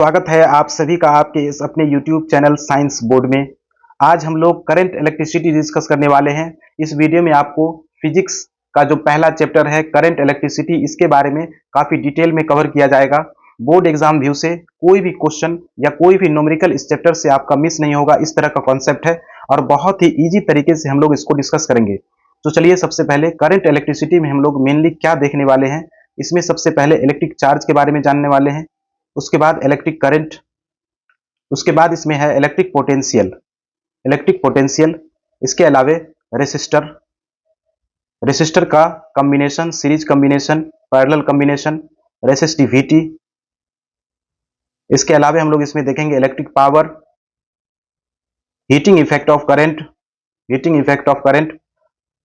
स्वागत है आप सभी का आपके इस अपने YouTube चैनल साइंस बोर्ड में। आज हम लोग करंट इलेक्ट्रिसिटी डिस्कस करने वाले हैं। इस वीडियो में आपको फिजिक्स का जो पहला चैप्टर है करंट इलेक्ट्रिसिटी, इसके बारे में काफ़ी डिटेल में कवर किया जाएगा। बोर्ड एग्जाम व्यू से कोई भी क्वेश्चन या कोई भी न्यूमेरिकल इस चैप्टर से आपका मिस नहीं होगा, इस तरह का कॉन्सेप्ट है और बहुत ही ईजी तरीके से हम लोग इसको डिस्कस करेंगे। तो चलिए सबसे पहले करंट इलेक्ट्रिसिटी में हम लोग मेनली क्या देखने वाले हैं। इसमें सबसे पहले इलेक्ट्रिक चार्ज के बारे में जानने वाले हैं, उसके बाद इलेक्ट्रिक करंट, उसके बाद इसमें है इलेक्ट्रिक पोटेंशियल, इसके अलावे रेसिस्टर, रेसिस्टर का combination, series combination, parallel combination, resistivity. इसके अलावे हम लोग इसमें देखेंगे electric power, heating effect of current,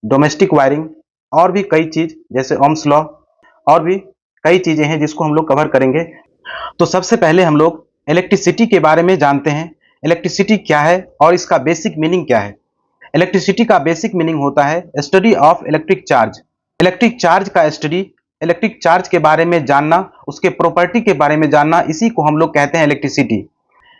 domestic wiring और भी कई चीज जैसे ओम्स लॉ और भी कई चीजें हैं जिसको हम लोग कवर करेंगे। तो सबसे पहले हम लोग इलेक्ट्रिसिटी के बारे में जानते हैं। इलेक्ट्रिसिटी क्या है और इसका बेसिक मीनिंग क्या है। इलेक्ट्रिसिटी का बेसिक मीनिंग होता है study of electric charge. Electric charge का स्टडी, इलेक्ट्रिक चार्ज के बारे में जानना, उसके प्रॉपर्टी के बारे में जानना, इसी को हम लोग कहते हैं इलेक्ट्रिसिटी।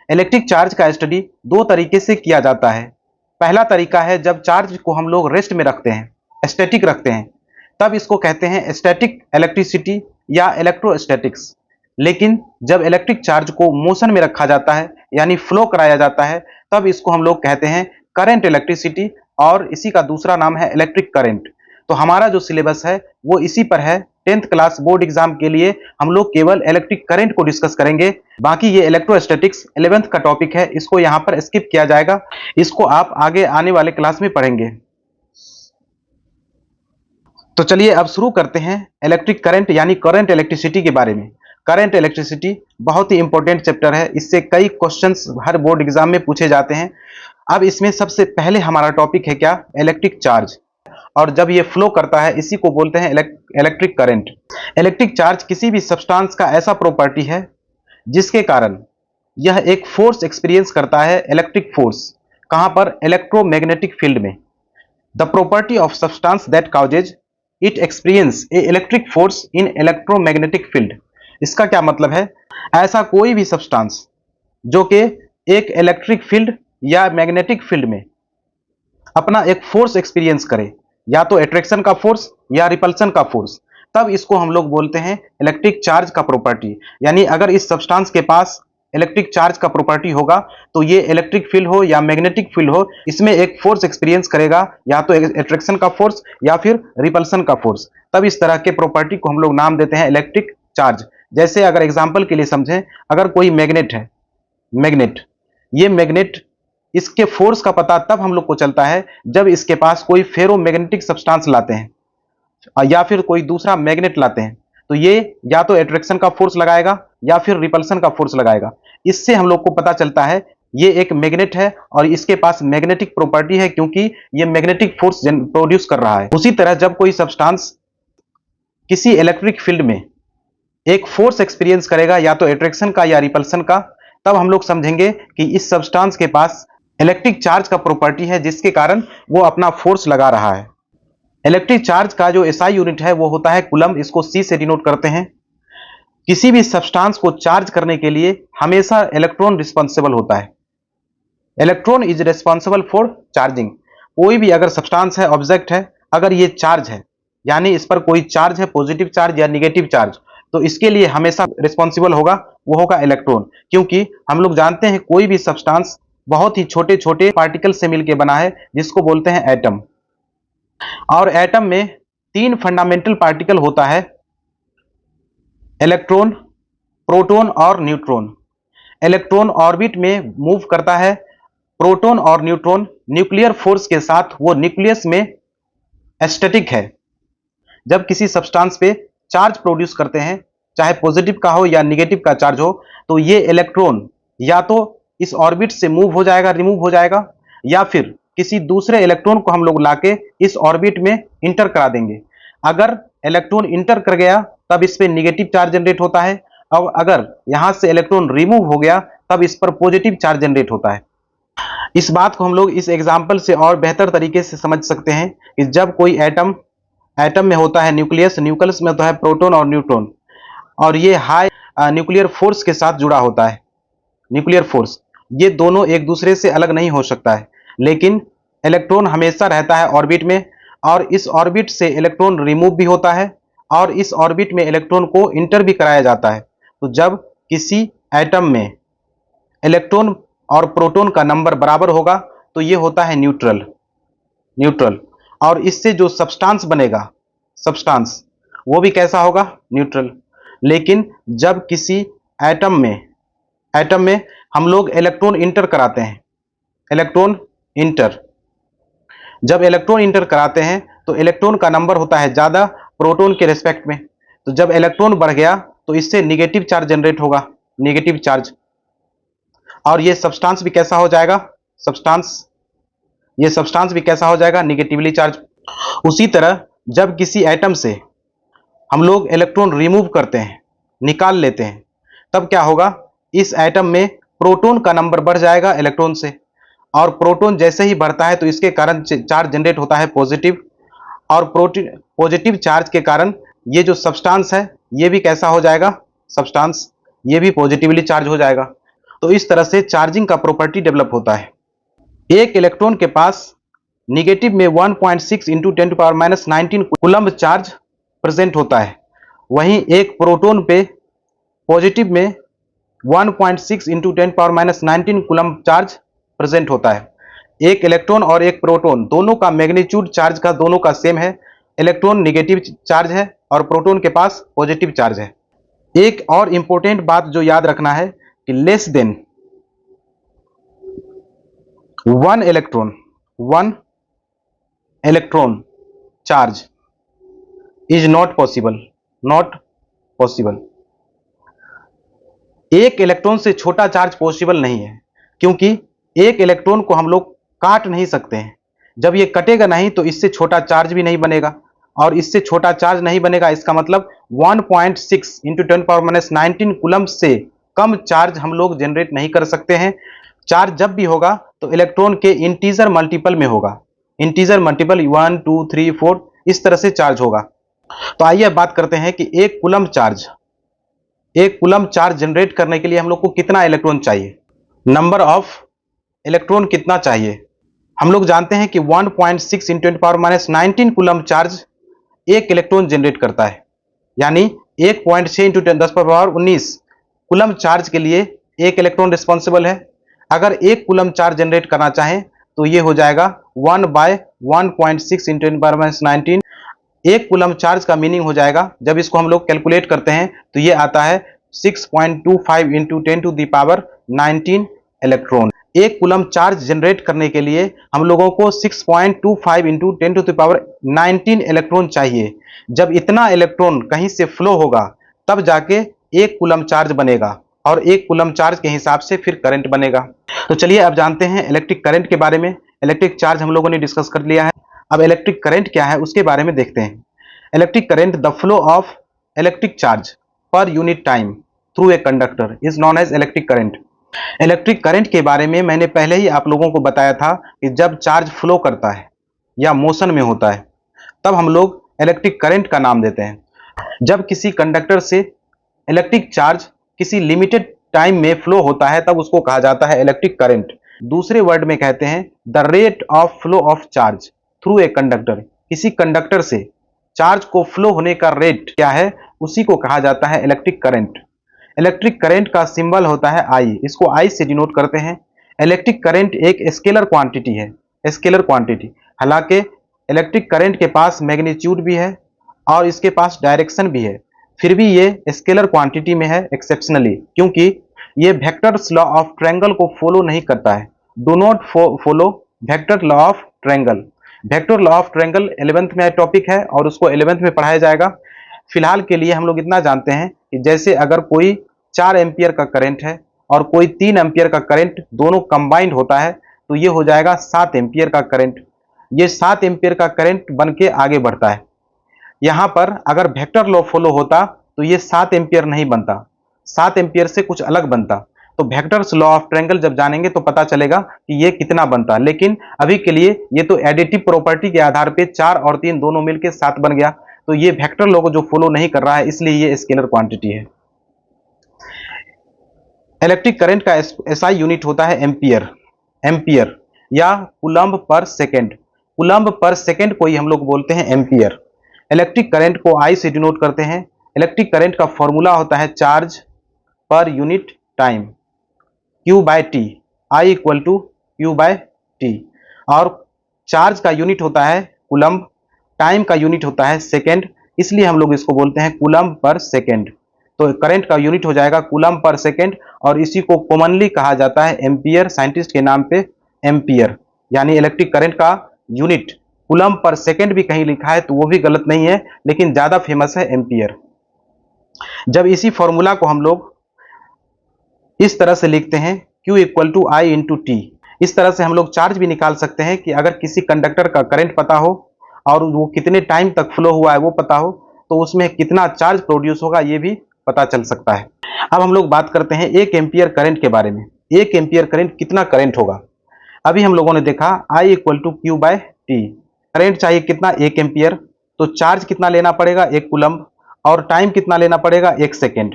इलेक्ट्रिक चार्ज का स्टडी दो तरीके से किया जाता है। पहला तरीका है जब चार्ज को हम लोग रेस्ट में रखते हैं, स्टैटिक रखते हैं, तब इसको कहते हैं स्टैटिक इलेक्ट्रिसिटी या इलेक्ट्रोस्टैटिक्स। लेकिन जब इलेक्ट्रिक चार्ज को मोशन में रखा जाता है यानी फ्लो कराया जाता है, तब इसको हम लोग कहते हैं करंट इलेक्ट्रिसिटी और इसी का दूसरा नाम है इलेक्ट्रिक करंट। तो हमारा जो सिलेबस है वो इसी पर है। 10th क्लास बोर्ड एग्जाम के लिए हम लोग केवल इलेक्ट्रिक करंट को डिस्कस करेंगे। बाकी ये इलेक्ट्रोस्टैटिक्स 11th का टॉपिक है, इसको यहाँ पर स्किप किया जाएगा, इसको आप आगे आने वाले क्लास में पढ़ेंगे। तो चलिए अब शुरू करते हैं इलेक्ट्रिक करंट यानी करंट इलेक्ट्रिसिटी के बारे में। करंट इलेक्ट्रिसिटी बहुत ही इंपॉर्टेंट चैप्टर है, इससे कई क्वेश्चंस हर बोर्ड एग्जाम में पूछे जाते हैं। अब इसमें सबसे पहले हमारा टॉपिक है क्या, इलेक्ट्रिक चार्ज, और जब ये फ्लो करता है इसी को बोलते हैं इलेक्ट्रिक करंट। इलेक्ट्रिक चार्ज किसी भी सब्सटेंस का ऐसा प्रॉपर्टी है जिसके कारण यह एक फोर्स एक्सपीरियंस करता है, इलेक्ट्रिक फोर्स। कहां पर, इलेक्ट्रोमैग्नेटिक फील्ड में। The property of substance that causes it experience A electric force in electromagnetic field. इसका क्या मतलब है, ऐसा कोई भी सब्सटेंस जो कि एक इलेक्ट्रिक फील्ड या मैग्नेटिक फील्ड में अपना एक फोर्स एक्सपीरियंस करे, या तो अट्रैक्शन का फोर्स या रिपल्शन का फोर्स, तब इसको हम लोग बोलते हैं इलेक्ट्रिक चार्ज का प्रॉपर्टी। यानी अगर इस सब्सटेंस के पास इलेक्ट्रिक चार्ज का प्रॉपर्टी होगा तो ये इलेक्ट्रिक फील्ड हो या मैग्नेटिक फील्ड हो, इसमें एक फोर्स एक्सपीरियंस करेगा, या तो अट्रैक्शन का फोर्स या फिर रिपल्शन का फोर्स। तब इस तरह के प्रॉपर्टी को हम लोग नाम देते हैं इलेक्ट्रिक चार्ज। जैसे अगर एग्जांपल के लिए समझें, अगर कोई मैग्नेट है, ये मैग्नेट, इसके फोर्स का पता तब हम लोग को चलता है जब इसके पास कोई फेरोमैग्नेटिक सब्सटेंस लाते हैं या फिर कोई दूसरा मैग्नेट लाते हैं, तो ये या तो अट्रैक्शन का फोर्स लगाएगा या फिर रिपल्शन का फोर्स लगाएगा। इससे हम लोग को पता चलता है ये एक मैग्नेट है और इसके पास मैग्नेटिक प्रॉपर्टी है, क्योंकि ये मैग्नेटिक फोर्स प्रोड्यूस कर रहा है। उसी तरह जब कोई सब्सटेंस किसी इलेक्ट्रिक फील्ड में एक फोर्स एक्सपीरियंस करेगा, या तो अट्रैक्शन का या रिपल्शन का, तब हम लोग समझेंगे कि इस सब्सटेंस के पास इलेक्ट्रिक चार्ज का प्रॉपर्टी है जिसके कारण वो अपना फोर्स लगा रहा है। इलेक्ट्रिक चार्ज का जो एसआई यूनिट है वो होता है कूलम्ब, इसको सी से डिनोट करते हैं। किसी भी सब्सटेंस को चार्ज करने के लिए हमेशा इलेक्ट्रॉन रिस्पॉन्सिबल होता है। Electron is responsible for charging. कोई भी अगर सब्सटेंस है, ऑब्जेक्ट है, अगर ये चार्ज है यानी इस पर कोई चार्ज है, पॉजिटिव चार्ज या निगेटिव चार्ज, तो इसके लिए हमेशा रिस्पॉन्सिबल होगा, वो होगा इलेक्ट्रॉन। क्योंकि हम लोग जानते हैं कोई भी सब्सटेंस बहुत ही छोटे छोटे पार्टिकल से मिलकर बना है जिसको बोलते हैं एटम। और एटम में 3 फंडामेंटल पार्टिकल होता है, इलेक्ट्रॉन, प्रोटॉन और न्यूट्रॉन। इलेक्ट्रॉन ऑर्बिट में मूव करता है, प्रोटॉन और न्यूट्रॉन न्यूक्लियर फोर्स के साथ वो न्यूक्लियस में स्टैटिक है। जब किसी सब्सटेंस पे चार्ज प्रोड्यूस करते हैं, चाहे पॉजिटिव का हो या निगेटिव का चार्ज हो, तो ये इलेक्ट्रॉन या तो इस ऑर्बिट से मूव हो जाएगा, रिमूव हो जाएगा, या फिर किसी दूसरे इलेक्ट्रॉन को हम लोग लाके इस ऑर्बिट में इंटर करा देंगे। अगर इलेक्ट्रॉन इंटर कर गया तब इस पे नेगेटिव चार्ज जनरेट होता है, और अगर यहां से इलेक्ट्रॉन रिमूव हो गया तब इस पर पॉजिटिव चार्ज जनरेट होता है। इस बात को हम लोग इस एग्जाम्पल से और बेहतर तरीके से समझ सकते हैं कि जब कोई एटम में होता है न्यूक्लियस में होता है प्रोटॉन और न्यूट्रॉन, और ये हाई न्यूक्लियर फोर्स के साथ जुड़ा होता है। न्यूक्लियर फोर्स, ये दोनों एक दूसरे से अलग नहीं हो सकता है, लेकिन इलेक्ट्रॉन हमेशा रहता है ऑर्बिट में, और इस ऑर्बिट से इलेक्ट्रॉन रिमूव भी होता है, और इस ऑर्बिट में इलेक्ट्रॉन को इंटर भी कराया जाता है। तो जब किसी एटम में इलेक्ट्रॉन और प्रोटॉन का नंबर बराबर होगा तो ये होता है न्यूट्रल। न्यूट्रल। और इससे जो सब्सटेंस बनेगा, सब्सटेंस, वो भी कैसा होगा? न्यूट्रल। लेकिन जब किसी एटम में हम लोग इलेक्ट्रॉन इंटर कराते हैं, इलेक्ट्रॉन इंटर, जब इलेक्ट्रॉन इंटर कराते हैं तो इलेक्ट्रॉन का नंबर होता है ज़्यादा प्रोटॉन के रिस्पेक्ट में। तो जब इलेक्ट्रॉन बढ़ गया तो इससे निगेटिव चार्ज जनरेट होगा, निगेटिव चार्ज, और ये सब्सटेंस भी कैसा हो जाएगा? ये सब्सटेंस भी कैसा हो जाएगा? Negatively charge. उसी तरह जब किसी एटम से हम लोग इलेक्ट्रॉन रिमूव करते हैं, निकाल लेते हैं, तब क्या होगा? इस एटम में प्रोटॉन का नंबर बढ़ जाएगा इलेक्ट्रॉन से, और प्रोटॉन जैसे ही बढ़ता है तो इसके कारण चार्ज जनरेट होता है पॉजिटिव, और पॉजिटिव चार्ज के कारण ये जो सब्सटेंस है ये भी कैसा हो जाएगा? सब्सटेंस, ये भी पॉजिटिवली चार्ज हो जाएगा। तो इस तरह से चार्जिंग का प्रॉपर्टी डेवलप होता है। एक इलेक्ट्रॉन के पास निगेटिव में 1.6 इंटू 10⁻⁻19 कूलम्ब चार्ज प्रेजेंट होता है, वहीं एक प्रोटॉन पे पॉजिटिव में 1.6 इंटू 10⁻⁻19 कूलम्ब चार्ज प्रेजेंट होता है। एक इलेक्ट्रॉन और एक प्रोटॉन दोनों का मैग्नीट्यूड चार्ज का दोनों का सेम है, इलेक्ट्रॉन निगेटिव चार्ज है और प्रोटॉन के पास पॉजिटिव चार्ज है। एक और इंपॉर्टेंट बात जो याद रखना है कि less than one electron charge is not possible, not possible. एक इलेक्ट्रॉन से छोटा चार्ज पॉसिबल नहीं है, क्योंकि एक इलेक्ट्रॉन को हम लोग काट नहीं सकते हैं। जब ये कटेगा नहीं तो इससे छोटा चार्ज भी नहीं बनेगा, और इससे छोटा चार्ज नहीं बनेगा इसका मतलब 1.6 इंटू 10⁻⁻19 कूलम्ब से कम चार्ज हम लोग जनरेट नहीं कर सकते हैं। चार्ज जब भी होगा तो इलेक्ट्रॉन के इंटीजर मल्टीपल में होगा, इंटीजर मल्टीपल 1 2 3 4 इस तरह से चार्ज होगा। तो आइए अब बात करते हैं कि एक कूलम्ब चार्ज जनरेट करने के लिए हम लोग को कितना इलेक्ट्रॉन चाहिए, नंबर ऑफ इलेक्ट्रॉन कितना चाहिए। हम लोग जानते हैं कि 1.6 इंटू 10⁻⁻19 कूलम्ब चार्ज एक इलेक्ट्रॉन जनरेट करता है, यानी 1.6 इंटू 10⁻19 कूलम्ब चार्ज के लिए एक इलेक्ट्रॉन रिस्पॉन्सिबल है। अगर एक कूलम्ब चार्ज जनरेट करना चाहें तो ये हो जाएगा 1/1.6 इंटू 10⁻19। एक कूलम्ब चार्ज का मीनिंग हो जाएगा, जब इसको हम लोग कैलकुलेट करते हैं तो ये आता है 6.25 इंटू 10⁻19 इलेक्ट्रॉन। एक कूलम्ब चार्ज जनरेट करने के लिए हम लोगों को 6.25 इंटू 10⁻19 इलेक्ट्रॉन चाहिए। जब इतना इलेक्ट्रॉन कहीं से फ्लो होगा तब जाके एक कूलम्ब चार्ज बनेगा, और एक कूलम्ब चार्ज के हिसाब से फिर करंट बनेगा। तो चलिए अब जानते हैं इलेक्ट्रिक करंट के बारे में। इलेक्ट्रिक चार्ज हम लोगों ने डिस्कस कर लिया है, अब इलेक्ट्रिक करंट क्या है उसके बारे में देखते हैं। Electric current, the flow of electric charge per unit time through a conductor is known as electric current. Electric current के बारे में मैंने पहले ही आप लोगों को बताया था कि जब चार्ज फ्लो करता है या मोशन में होता है तब हम लोग इलेक्ट्रिक करंट का नाम देते हैं। जब किसी कंडक्टर से इलेक्ट्रिक चार्ज किसी लिमिटेड टाइम में फ्लो होता है तब उसको कहा जाता है इलेक्ट्रिक करंट। दूसरे वर्ड में कहते हैं the rate of flow of charge through a conductor. किसी कंडक्टर से चार्ज को फ्लो होने का रेट क्या है उसी को कहा जाता है इलेक्ट्रिक करंट। इलेक्ट्रिक करंट का सिंबल होता है आई, इसको आई से डिनोट करते हैं। इलेक्ट्रिक करंट एक स्केलर क्वांटिटी है, स्केलर क्वांटिटी। हालांकि इलेक्ट्रिक करंट के पास मैग्नीट्यूड भी है और इसके पास डायरेक्शन भी है, फिर भी ये स्केलर क्वांटिटी में है एक्सेप्शनली, क्योंकि ये वेक्टर्स लॉ ऑफ ट्रायंगल को फॉलो नहीं करता है। Do not follow vector law of triangle. Vector law of triangle 11th में टॉपिक है और उसको 11th में पढ़ाया जाएगा। फिलहाल के लिए हम लोग इतना जानते हैं कि जैसे अगर कोई 4 एम्पियर का करंट है और कोई 3 एम्पियर का करंट दोनों कंबाइंड होता है तो ये हो जाएगा 7 एम्पियर का करंट। ये 7 एम्पियर का करंट बन के आगे बढ़ता है। यहाँ पर अगर वेक्टर लॉ फॉलो होता तो ये 7 एम्पियर नहीं बनता, 7 एम्पियर से कुछ अलग बनता। तो वेक्टर्स लॉ ऑफ ट्रायंगल जब जानेंगे तो पता चलेगा कि ये कितना बनता। लेकिन अभी के लिए ये तो एडिटिव प्रॉपर्टी के आधार पे 4 और 3 दोनों मिलकर 7 बन गया, तो ये वेक्टर लॉ को जो फॉलो नहीं कर रहा है इसलिए ये स्केलर क्वांटिटी है। इलेक्ट्रिक करंट का एसआई यूनिट होता है एम्पियर, एम्पियर या कूलम्ब पर सेकेंड। कूलम्ब पर सेकेंड को ही हम लोग बोलते हैं एम्पियर। इलेक्ट्रिक करंट को आई से डिनोट करते हैं। इलेक्ट्रिक करंट का फॉर्मूला होता है charge per unit time, Q by T, I equal to Q by T. और चार्ज का यूनिट होता है कूलम्ब, टाइम का यूनिट होता है सेकेंड, इसलिए हम लोग इसको बोलते हैं कूलम्ब पर सेकेंड। तो करंट का यूनिट हो जाएगा कूलम्ब पर सेकेंड, और इसी को कॉमनली कहा जाता है एम्पियर, साइंटिस्ट के नाम पे एम्पियर। यानी इलेक्ट्रिक करंट का यूनिट कूलम्ब पर सेकेंड भी कहीं लिखा है तो वो भी गलत नहीं है, लेकिन ज्यादा फेमस है एम्पियर। जब इसी फॉर्मूला को हम लोग इस तरह से लिखते हैं Q equal to I into T, इस तरह से हम लोग चार्ज भी निकाल सकते हैं कि अगर किसी कंडक्टर का करंट पता हो और वो कितने टाइम तक फ्लो हुआ है वो पता हो तो उसमें कितना चार्ज प्रोड्यूस होगा ये भी पता चल सकता है। अब हम लोग बात करते हैं 1 एम्पियर करंट के बारे में। 1 एम्पियर करंट कितना करंट होगा? अभी हम लोगों ने देखा I equal to Q by T, current चाहिए कितना 1 एम्पियर, तो चार्ज कितना लेना पड़ेगा 1 कूलम्ब, और टाइम कितना लेना पड़ेगा 1 सेकेंड।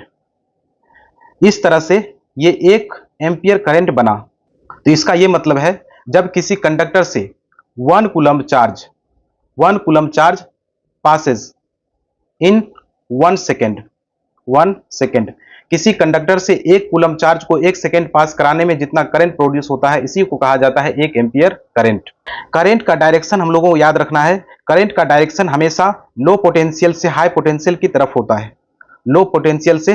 इस तरह से ये 1 एम्पियर करंट बना। तो इसका ये मतलब है जब किसी कंडक्टर से 1 कूलम्ब चार्ज पासेस इन 1 सेकेंड, 1 सेकेंड, किसी कंडक्टर से 1 कूलम्ब चार्ज को 1 सेकेंड पास कराने में जितना करंट प्रोड्यूस होता है इसी को कहा जाता है 1 एम्पियर करंट। करंट का डायरेक्शन हम लोगों को याद रखना है। करंट का डायरेक्शन हमेशा लो पोटेंशियल से हाई पोटेंशियल की तरफ होता है, लो पोटेंशियल से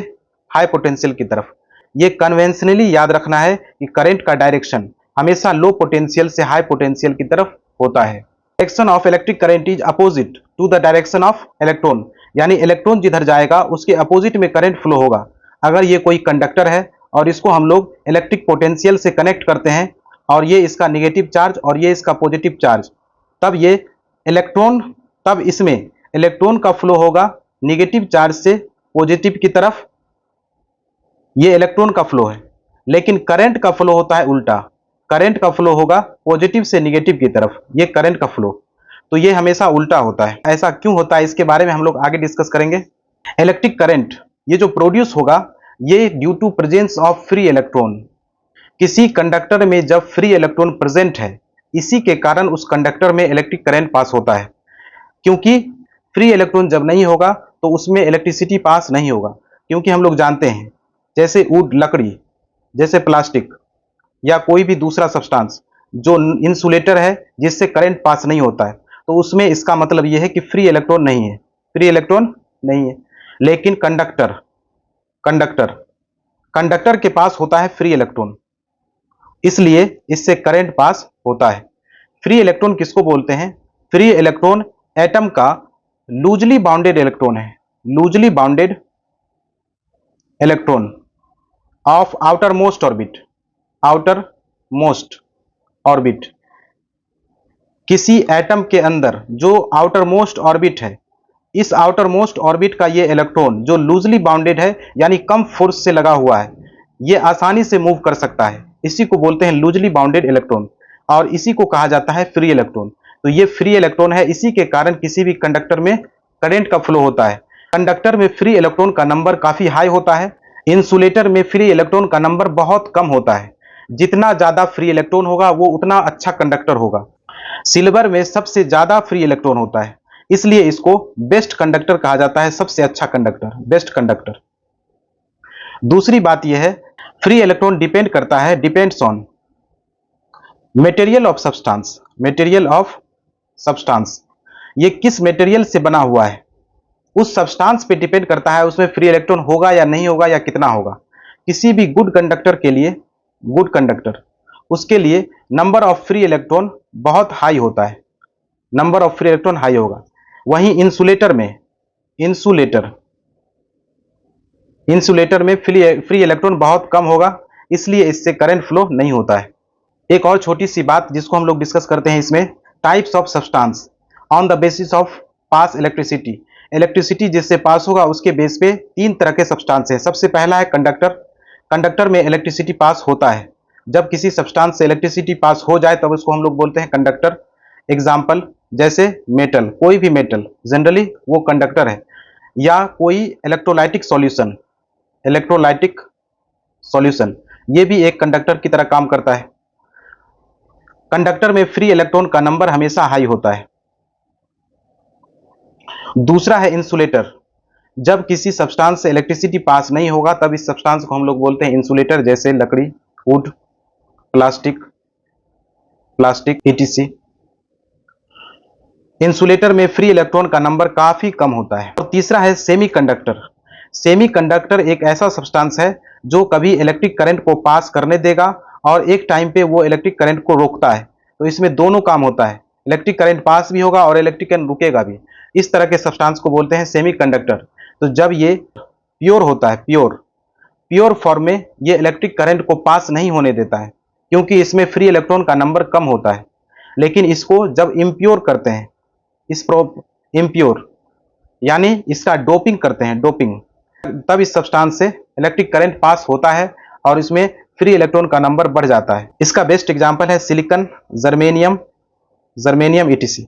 हाई पोटेंशियल की तरफ। ये कन्वेंशनली याद रखना है कि करंट का डायरेक्शन हमेशा लो पोटेंशियल से हाई पोटेंशियल की तरफ होता है। Direction of electric current is opposite to the direction of electron, यानी इलेक्ट्रॉन जिधर जाएगा उसके अपोजिट में करंट फ्लो होगा। अगर ये कोई कंडक्टर है और इसको हम लोग इलेक्ट्रिक पोटेंशियल से कनेक्ट करते हैं और ये इसका नेगेटिव चार्ज और ये इसका पॉजिटिव चार्ज, तब ये इलेक्ट्रॉन, तब इसमें इलेक्ट्रॉन का फ्लो होगा नेगेटिव चार्ज से पॉजिटिव की तरफ, ये इलेक्ट्रॉन का फ्लो है। लेकिन करंट का फ्लो होता है उल्टा, करंट का फ्लो होगा पॉजिटिव से नेगेटिव की तरफ, ये करंट का फ्लो। तो ये हमेशा उल्टा होता है। ऐसा क्यों होता है इसके बारे में हम लोग आगे डिस्कस करेंगे। इलेक्ट्रिक करंट ये जो प्रोड्यूस होगा ये due to presence of free electron. किसी कंडक्टर में जब फ्री इलेक्ट्रॉन प्रेजेंट है इसी के कारण उस कंडक्टर में इलेक्ट्रिक करंट पास होता है। क्योंकि फ्री इलेक्ट्रॉन जब नहीं होगा तो उसमें इलेक्ट्रिसिटी पास नहीं होगा। क्योंकि हम लोग जानते हैं जैसे वुड, लकड़ी, जैसे प्लास्टिक या कोई भी दूसरा सब्सटेंस जो इंसुलेटर है जिससे करंट पास नहीं होता है, तो उसमें इसका मतलब यह है कि फ्री इलेक्ट्रॉन नहीं है, फ्री इलेक्ट्रॉन नहीं है। लेकिन कंडक्टर के पास होता है फ्री इलेक्ट्रॉन, इसलिए इससे करंट पास होता है। फ्री इलेक्ट्रॉन किसको बोलते हैं? फ्री इलेक्ट्रॉन एटम का लूजली बाउंडेड इलेक्ट्रॉन है, loosely bounded electron of outer most orbit, outer most orbit. किसी एटम के अंदर जो आउटर मोस्ट ऑर्बिट है, इस आउटर मोस्ट ऑर्बिट का ये इलेक्ट्रॉन जो लूजली बाउंडेड है यानी कम फोर्स से लगा हुआ है, ये आसानी से मूव कर सकता है, इसी को बोलते हैं लूजली बाउंडेड इलेक्ट्रॉन, और इसी को कहा जाता है फ्री इलेक्ट्रॉन। तो ये फ्री इलेक्ट्रॉन है, इसी के कारण किसी भी कंडक्टर में करंट का फ्लो होता है। कंडक्टर में फ्री इलेक्ट्रॉन का नंबर काफी हाई होता है, इंसुलेटर में फ्री इलेक्ट्रॉन का नंबर बहुत कम होता है। जितना ज्यादा फ्री इलेक्ट्रॉन होगा वो उतना अच्छा कंडक्टर होगा। सिल्वर में सबसे ज्यादा फ्री इलेक्ट्रॉन होता है, इसलिए इसको बेस्ट कंडक्टर कहा जाता है, सबसे अच्छा कंडक्टर, बेस्ट कंडक्टर। दूसरी बात यह है फ्री इलेक्ट्रॉन डिपेंड करता है, depends on material of substance, material of substance. ये किस मटेरियल से बना हुआ है उस सब्सटेंस पे डिपेंड करता है उसमें फ्री इलेक्ट्रॉन होगा या नहीं होगा या कितना होगा। किसी भी गुड कंडक्टर के लिए, गुड कंडक्टर, उसके लिए नंबर ऑफ फ्री इलेक्ट्रॉन बहुत हाई होता है, number of free electron high होगा। वहीं इंसुलेटर में, इंसुलेटर में फ्री इलेक्ट्रॉन बहुत कम होगा, इसलिए इससे करंट फ्लो नहीं होता है। एक और छोटी सी बात जिसको हम लोग डिस्कस करते हैं इसमें, types of substance on the basis of pass electricity. Electricity जिससे पास होगा उसके बेस पे 3 तरह के सब्सटेंस हैं। सबसे पहला है कंडक्टर। कंडक्टर में इलेक्ट्रिसिटी पास होता है, जब किसी सब्सटेंस से इलेक्ट्रिसिटी पास हो जाए तब उसको हम लोग बोलते हैं कंडक्टर। एग्जाम्पल जैसे मेटल, कोई भी मेटल जनरली वो कंडक्टर है, या कोई इलेक्ट्रोलाइटिक सॉल्यूशन, इलेक्ट्रोलाइटिक सॉल्यूशन ये भी एक कंडक्टर की तरह काम करता है। कंडक्टर में फ्री इलेक्ट्रॉन का नंबर हमेशा हाई होता है। दूसरा है इंसुलेटर। जब किसी सब्सटेंस से इलेक्ट्रिसिटी पास नहीं होगा तब इस सब्सटेंस को हम लोग बोलते हैं इंसुलेटर, जैसे लकड़ी, वुड, प्लास्टिक etc। इंसुलेटर में फ्री इलेक्ट्रॉन का नंबर काफी कम होता है। और तीसरा है सेमीकंडक्टर। सेमीकंडक्टर एक ऐसा सब्सटेंस है जो कभी इलेक्ट्रिक करंट को पास करने देगा और एक टाइम पे वो इलेक्ट्रिक करंट को रोकता है। तो इसमें दोनों काम होता है, इलेक्ट्रिक करंट पास भी होगा और इलेक्ट्रिक करंट रुकेगा भी। इस तरह के सब्सटेंस को बोलते हैं सेमीकंडक्टर। तो जब ये प्योर होता है, प्योर फॉर्म में, ये इलेक्ट्रिक करंट को पास नहीं होने देता है क्योंकि इसमें फ्री इलेक्ट्रॉन का नंबर कम होता है। लेकिन इसको जब इम्प्योर करते हैं, इम्प्योर यानी इसका डोपिंग करते हैं, डोपिंग, तब इस सब्सटेंस से इलेक्ट्रिक करंट पास होता है और इसमें फ्री इलेक्ट्रॉन का नंबर बढ़ जाता है। इसका बेस्ट एग्जांपल है सिलिकॉन, जर्मेनियम etc।